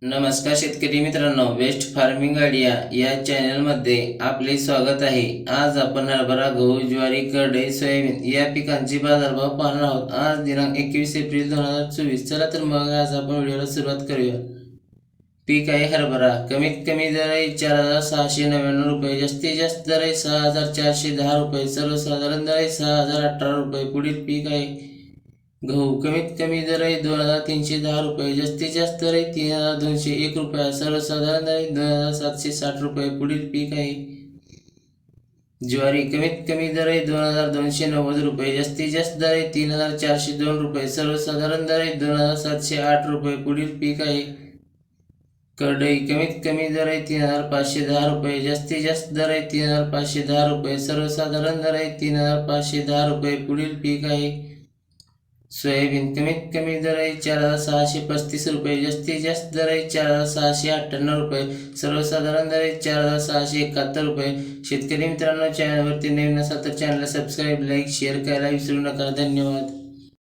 नमस्कार शेतकरी मित्रांनो, बेस्ट फार्मिंग आयडिया या चॅनलमध्ये आपले स्वागत आहे। आज आपण हरभरा, गहू, ज्वारी, करडई, सोयाबीन या पिकांची बाजारभाव पाहणार आहोत। आज दिनांक 21 एप्रिल 2024। चला तर मग आज आपण व्हिडिओला सुरुवात करूया। पीक आहे हरभरा। कमीत कमी दर आहे 4699 रुपये, जास्तीत जास्त दर आहे 6410 रुपये, सर्वसाधारण दर आहे 6018 रुपये। पुढील पीक आहे गहू। कमीत कमी दर आहे 2310 रुपये, जास्तीत जास्त दर आहे 3201 रुपये, सर्वसाधारण दर आहे 2760 रुपये। पुढील पीक आहे ज्वारी। कमीत कमी दर आहे 2290 रुपये, जास्तीत जास्त दर आहे 3402 रुपये, सर्वसाधारण दर आहे 2708 रुपये। पुढील पीक आहे करडई। कमीत कमी दर आहे 3510 रुपये, जास्तीत जास्त दर आहे 3510 रुपये, सर्वसाधारण दर आहे 3510 रुपये। पुढील पीक आहे सोयाबीन। कमीत कमी दर आहे 4635 रुपये, जास्तीत जास्त दर आहे 4698 रुपये, सर्वसाधारण दर आहे 4671 रुपये। शेतकरी मित्रांनो, चॅनलवरती नवीन असाल तर चॅनलला सबस्क्राईब, लाईक, शेअर करायला विसरू नका। धन्यवाद।